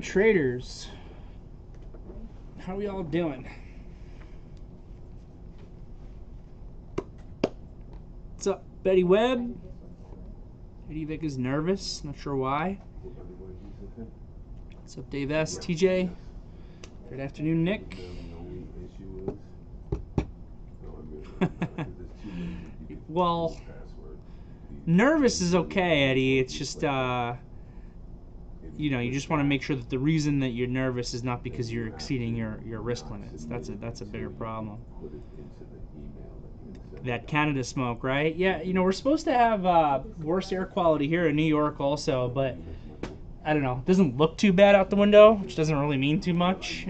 traders, how are we all doing? What's up, Betty Webb? Eddie Vick is nervous, not sure why. What's up, Dave S? TJ? Good afternoon, Nick. Well, nervous is okay, Eddie. It's just, you know, you just want to make sure that the reason that you're nervous is not because you're exceeding your risk limits. That's a bigger problem. That Canada smoke, right? Yeah, you know, we're supposed to have worse air quality here in New York also, but I don't know. It doesn't look too bad out the window, which doesn't really mean too much.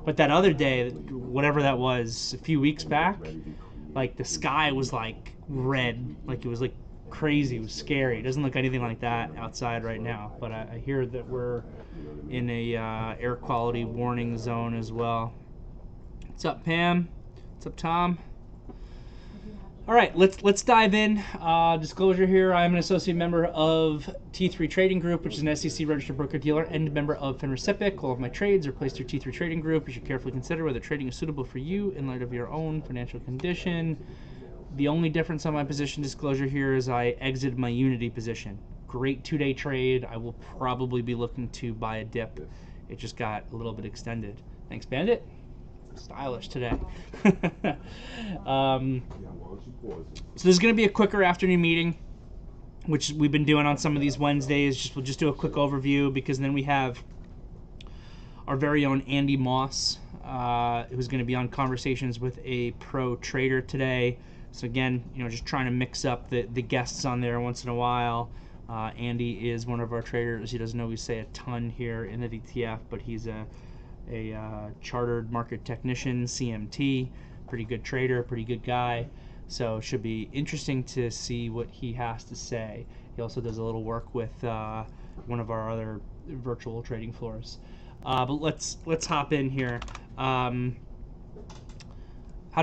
But that other day, whatever that was, a few weeks back, like the sky was like red, like it was like crazy. It was scary. It doesn't look anything like that outside right now, but I hear that we're in a air quality warning zone as well. What's up, Pam? What's up, Tom? All right, let's dive in. Disclosure here, I'm an associate member of T3 Trading Group, which is an SEC registered broker-dealer and a member of FINRA SIPC. All of my trades are placed through T3 Trading Group. You should carefully consider whether trading is suitable for you in light of your own financial condition. The only difference on my position disclosure here is I exited my Unity position. Great 2-day trade. I will probably be looking to buy a dip. It just got a little bit extended. Thanks, Bandit. Stylish today. So this is going to be a quicker afternoon meeting, which we've been doing on some of these Wednesdays. We'll just do a quick overview, because then we have our very own Andy Moss, who's going to be on Conversations with a Pro Trader today. So again, you know, just trying to mix up the guests on there once in a while. Andy is one of our traders. He doesn't always say a ton here in the DTF, but he's a chartered market technician, CMT, pretty good trader, pretty good guy. So it should be interesting to see what he has to say. He also does a little work with one of our other virtual trading floors. But let's hop in here. How'd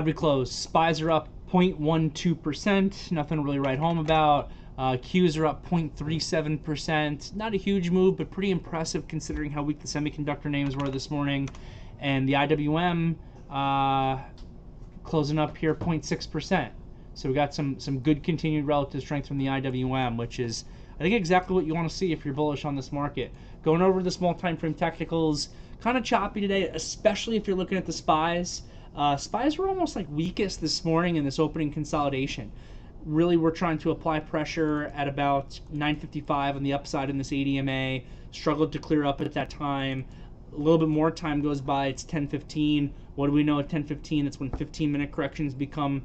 we close? SPYs are up 0.12%. Nothing to really write home about. Qs are up 0.37%. Not a huge move, but pretty impressive considering how weak the semiconductor names were this morning. And the IWM closing up here 0.6%. So we got some good continued relative strength from the IWM, which is, I think, exactly what you want to see if you're bullish on this market. Going over the small time frame technicals, kind of choppy today, especially if you're looking at the SPYs. SPYs were almost like weakest this morning in this opening consolidation. Really, we're trying to apply pressure at about 9:55 on the upside in this ADMA. Struggled to clear up at that time. A little bit more time goes by. It's 10:15. What do we know at 10:15? That's when 15-minute corrections become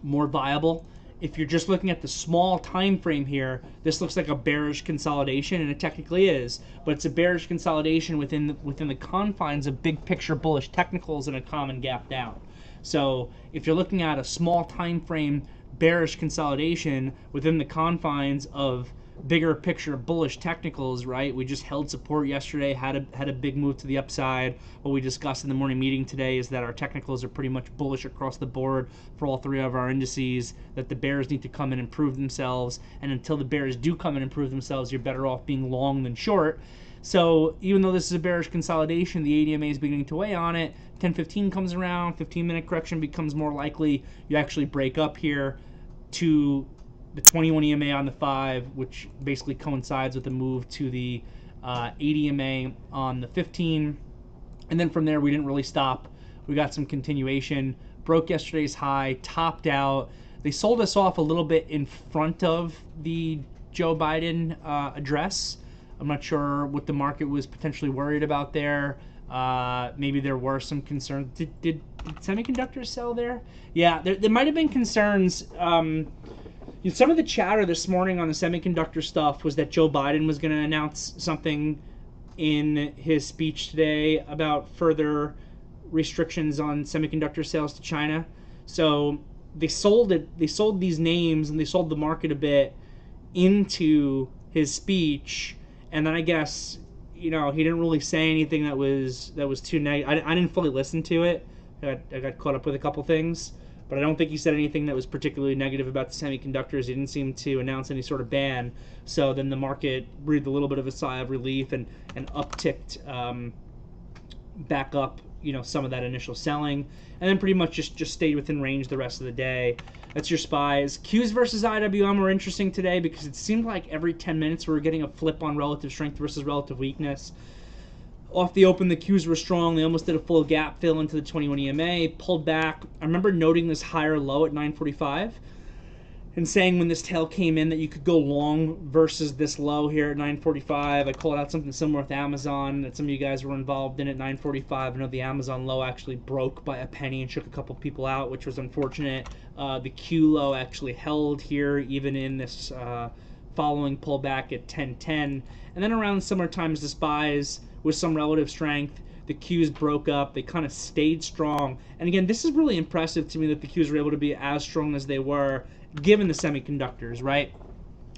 more viable. If you're just looking at the small time frame here, this looks like a bearish consolidation, and it technically is, but it's a bearish consolidation within the confines of big picture bullish technicals and a common gap down. So if you're looking at a small time frame bearish consolidation within the confines of bigger picture bullish technicals, right? We just held support yesterday, had a big move to the upside. What we discussed in the morning meeting today is that our technicals are pretty much bullish across the board for all three of our indices, that the bears need to come and improve themselves, and until the bears do come and improve themselves, you're better off being long than short. So even though this is a bearish consolidation, the ADMA is beginning to weigh on it. 10:15 comes around, 15-minute correction becomes more likely. You actually break up here to the 21 EMA on the 5, which basically coincides with the move to the ADMA on the 15. And then from there, we didn't really stop. We got some continuation. Broke yesterday's high, topped out. They sold us off a little bit in front of the Joe Biden address. I'm not sure what the market was potentially worried about there. Maybe there were some concerns. Did semiconductors sell there? Yeah, there might have been concerns. Some of the chatter this morning on the semiconductor stuff was that Joe Biden was going to announce something in his speech today about further restrictions on semiconductor sales to China. So they sold it. They sold these names and they sold the market a bit into his speech. And then I guess, you know, he didn't really say anything that was too negative. I didn't fully listen to it. I got caught up with a couple things, but I don't think he said anything that was particularly negative about the semiconductors. He didn't seem to announce any sort of ban. So then the market breathed a little bit of a sigh of relief and upticked back up, some of that initial selling, and then pretty much just stayed within range the rest of the day. That's your SPYs. Qs versus IWM were interesting today because it seemed like every 10 minutes we were getting a flip on relative strength versus relative weakness. Off the open, the Qs were strong. They almost did a full gap fill into the 21 EMA, pulled back. I remember noting this higher low at 945 and saying when this tail came in that you could go long versus this low here at 945. I called out something similar with Amazon that some of you guys were involved in at 945. I know the Amazon low actually broke by a penny and shook a couple people out, which was unfortunate. The Q low actually held here even in this following pullback at 1010. And then around similar times, the SPYs with some relative strength, the Qs broke up. They kind of stayed strong. And again, this is really impressive to me that the Qs were able to be as strong as they were given the semiconductors, right?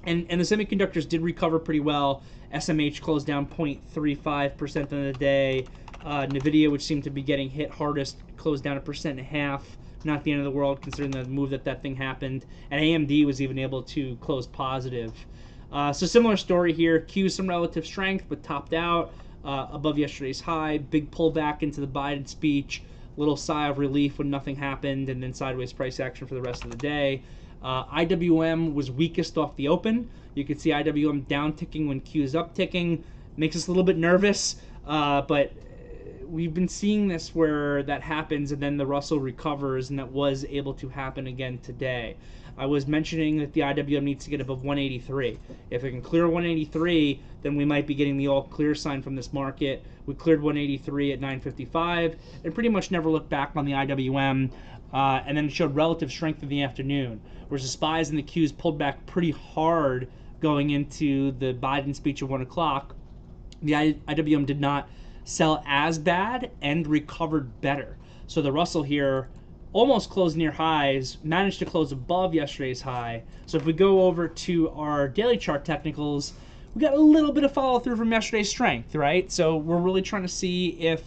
And the semiconductors did recover pretty well. SMH closed down 0.35% on the day. NVIDIA, which seemed to be getting hit hardest, closed down 1.5%. Not the end of the world considering the move that thing happened. And AMD was even able to close positive. So similar story here. Q some relative strength, but topped out above yesterday's high. Big pullback into the Biden speech. Little sigh of relief when nothing happened, and then sideways price action for the rest of the day. IWM was weakest off the open. You can see IWM down ticking when Q is up ticking. Makes us a little bit nervous, but we've been seeing this where that happens and then the Russell recovers, and that was able to happen again today. I was mentioning that the IWM needs to get above 183. If it can clear 183, then we might be getting the all clear sign from this market. We cleared 183 at 955 and pretty much never looked back on the IWM. And then it showed relative strength in the afternoon, whereas the SPYs and the Qs pulled back pretty hard going into the Biden speech at 1 o'clock. The IWM did not sell as bad and recovered better. So the Russell here almost closed near highs, managed to close above yesterday's high. So if we go over to our daily chart technicals, we got a little bit of follow through from yesterday's strength, right? So we're really trying to see if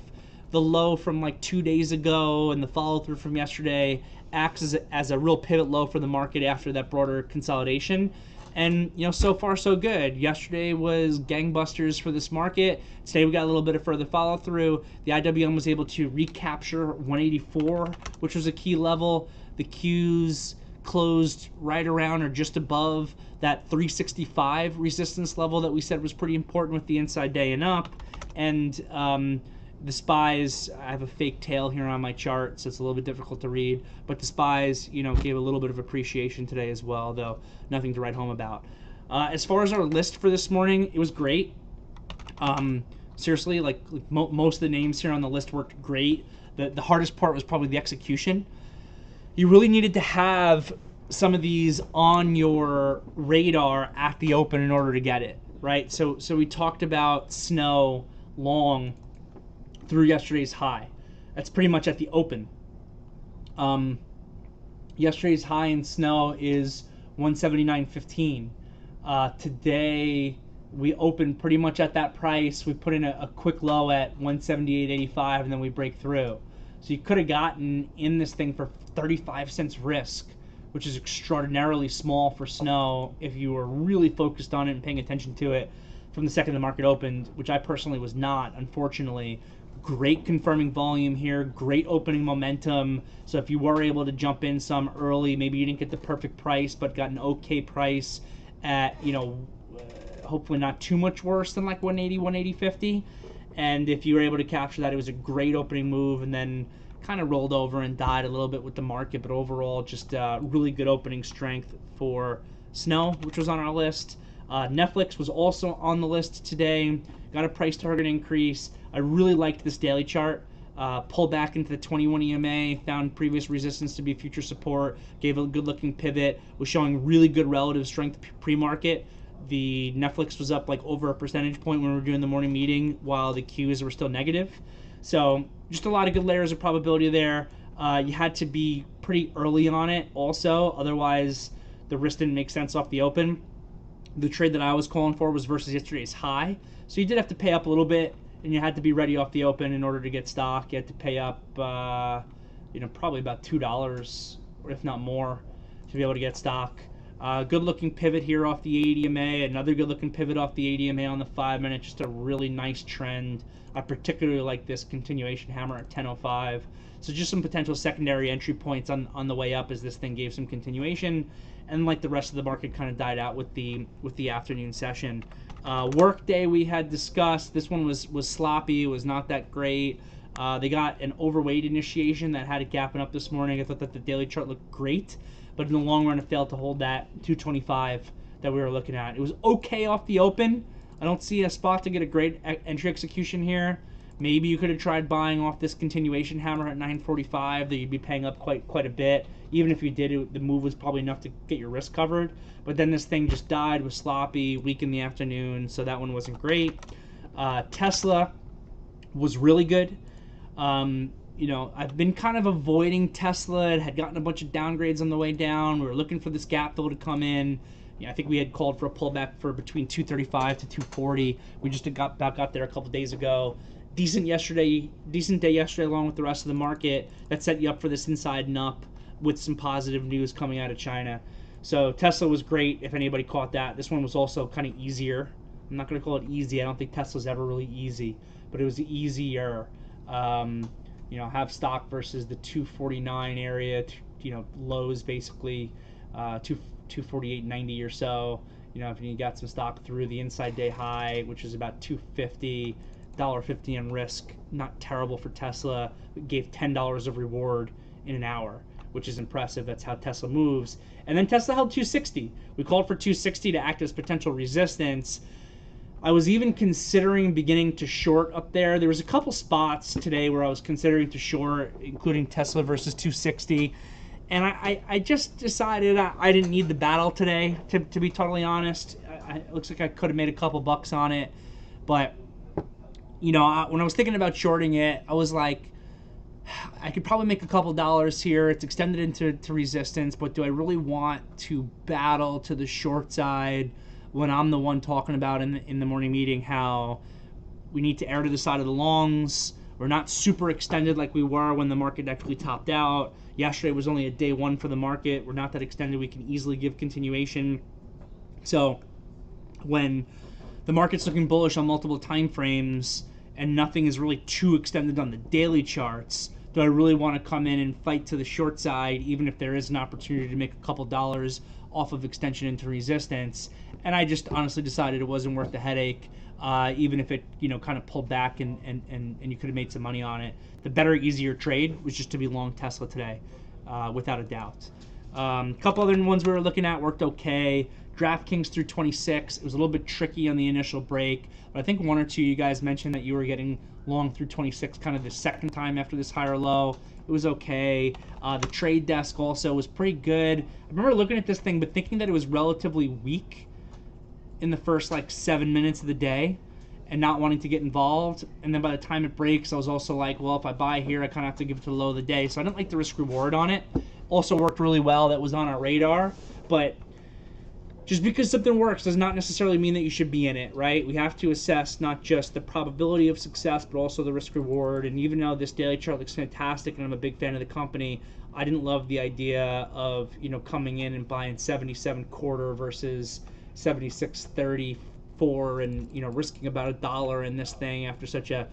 the low from like 2 days ago and the follow through from yesterday acts as a real pivot low for the market after that broader consolidation. And so far so good. Yesterday was gangbusters for this market. Today we got a little bit of further follow through. The IWM was able to recapture 184, which was a key level. The Qs closed right around or just above that 365 resistance level that we said was pretty important with the inside day and up. And the SPYs, I have a fake tail here on my chart, so it's a little bit difficult to read. But the SPYs, gave a little bit of appreciation today as well, though nothing to write home about. As far as our list for this morning, it was great. Seriously, most of the names here on the list worked great. The hardest part was probably the execution. You really needed to have some of these on your radar at the open in order to get it, right? So we talked about snow long through yesterday's high. That's pretty much at the open. Yesterday's high in snow is 179.15. Today we opened pretty much at that price. We put in a quick low at 178.85 and then we break through. So you could have gotten in this thing for 35 cents risk, which is extraordinarily small for snow if you were really focused on it and paying attention to it from the second the market opened, which I personally was not, unfortunately. Great confirming volume here, great opening momentum. So if you were able to jump in some early, maybe you didn't get the perfect price, but got an okay price at, hopefully not too much worse than like 180, 180.50. And if you were able to capture that, it was a great opening move and then kind of rolled over and died a little bit with the market. But overall, just really good opening strength for snow, which was on our list. Netflix was also on the list today. Got a price target increase. I really liked this daily chart. Pulled back into the 21 EMA, found previous resistance to be future support, gave a good looking pivot, was showing really good relative strength pre-market. The Netflix was up like over a percentage point when we were doing the morning meeting, while the Qs were still negative. So just a lot of good layers of probability there. You had to be pretty early on it also, otherwise the risk didn't make sense off the open. The trade that I was calling for was versus yesterday's high. So you did have to pay up a little bit, and you had to be ready off the open in order to get stock. You had to pay up, probably about $2 or if not more, to be able to get stock. Good looking pivot here off the 80 EMA, another good looking pivot off the 80 EMA on the 5 minute, just a really nice trend. I particularly like this continuation hammer at 10.05. So just some potential secondary entry points on the way up as this thing gave some continuation, and like the rest of the market kind of died out with the afternoon session. Work day we had discussed. This one was sloppy. It was not that great. They got an overweight initiation that had it gapping up this morning. I thought that the daily chart looked great, but in the long run it failed to hold that 225 that we were looking at. It was okay off the open. I don't see a spot to get a great entry execution here. Maybe you could have tried buying off this continuation hammer at 9.45, that you'd be paying up quite a bit. Even if you did, the move was probably enough to get your risk covered. But then this thing just died, was sloppy, weak in the afternoon, so that one wasn't great. Tesla was really good. You know, I've been kind of avoiding Tesla. It had gotten a bunch of downgrades on the way down. We were looking for this gap fill to come in. Yeah, I think we had called for a pullback for between 235 to 240. We just got there a couple days ago. Decent day yesterday along with the rest of the market. That set you up for this inside and up with some positive news coming out of China. So Tesla was great if anybody caught that. This one was also kind of easier. I'm not going to call it easy. I don't think Tesla's ever really easy, but it was easier. You know, have stock versus the 249 area, you know, lows basically, 248.90 or so. You know, if you got some stock through the inside day high, which is about 250, $1.50 on risk, not terrible for Tesla. It gave $10 of reward in an hour, which is impressive. That's how Tesla moves. And then Tesla held 260. We called for 260 to act as potential resistance. I was even considering beginning to short up there. There was a couple spots today where I was considering to short, including Tesla versus 260. And I just decided I didn't need the battle today, to be totally honest. It looks like I could have made a couple bucks on it. But, you know, when I was thinking about shorting it, I was like, I could probably make a couple dollars here. It's extended into resistance, but do I really want to battle to the short side when I'm the one talking about in the morning meeting how we need to err to the side of the longs? We're not super extended like we were when the market actually topped out. Yesterday was only a day one for the market. We're not that extended. We can easily give continuation. So when the market's looking bullish on multiple time frames and nothing is really too extended on the daily charts, do I really want to come in and fight to the short side, even if there is an opportunity to make a couple dollars off of extension into resistance? And I just honestly decided it wasn't worth the headache, even if it, you know, kind of pulled back and you could have made some money on it. The better, easier trade was just to be long Tesla today, without a doubt. A couple other ones we were looking at worked okay. DraftKings through 26. It was a little bit tricky on the initial break, but I think one or two of you guys mentioned that you were getting long through 26 kind of the second time after this higher low. It was okay. The trade desk also was pretty good. I remember looking at this thing but thinking that it was relatively weak in the first like 7 minutes of the day and not wanting to get involved. And then by the time it breaks, I was also like, well, if I buy here, I kind of have to give it to the low of the day. So I didn't like the risk reward on it. Also worked really well. That was on our radar. But just because something works does not necessarily mean that you should be in it, right? We have to assess not just the probability of success, but also the risk reward. And even though this daily chart looks fantastic and I'm a big fan of the company, I didn't love the idea of, you know, coming in and buying 77.25 versus 76.34 and, you know, risking about $1 in this thing after such a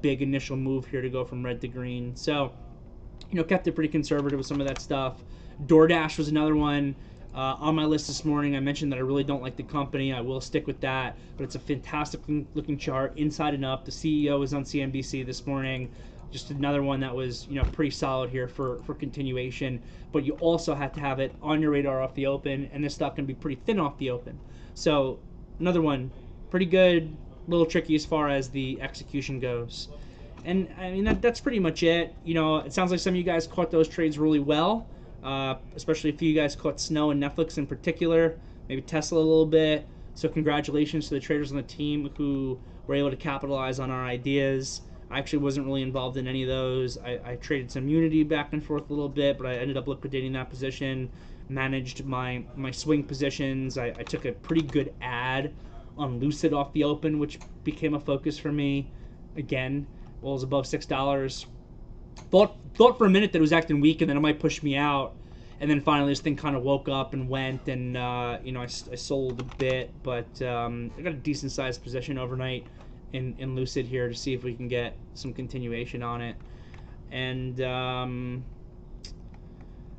big initial move here to go from red to green. So, you know, kept it pretty conservative with some of that stuff. DoorDash was another one. On my list this morning, I mentioned that I really don't like the company. I will stick with that, but it's a fantastic looking chart, inside and up. The CEO was on CNBC this morning. Just another one that was, you know, pretty solid here for continuation. But you also have to have it on your radar off the open, and this stock can be pretty thin off the open. So another one, pretty good, a little tricky as far as the execution goes. And I mean, that's pretty much it. You know, it sounds like some of you guys caught those trades really well. Especially a few guys caught Snow and Netflix in particular, maybe Tesla a little bit. So congratulations to the traders on the team who were able to capitalize on our ideas. I actually wasn't really involved in any of those. I traded some Unity back and forth a little bit, but I ended up liquidating that position, managed my swing positions. I took a pretty good ad on Lucid off the open, which became a focus for me. Again, well, it was above $6. Thought for a minute that it was acting weak and then it might push me out. And then finally this thing kind of woke up and went, and you know, I sold a bit, but I got a decent sized position overnight in Lucid here to see if we can get some continuation on it. And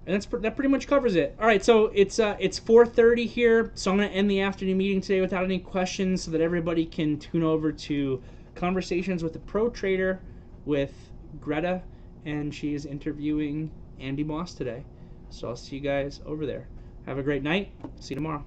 that pretty much covers it. All right, so it's 4:30 here, so I'm going to end the afternoon meeting today without any questions, so that everybody can tune over to Conversations with a Pro Trader with Greta, and she is interviewing Andy Moss today. So I'll see you guys over there. Have a great night. See you tomorrow.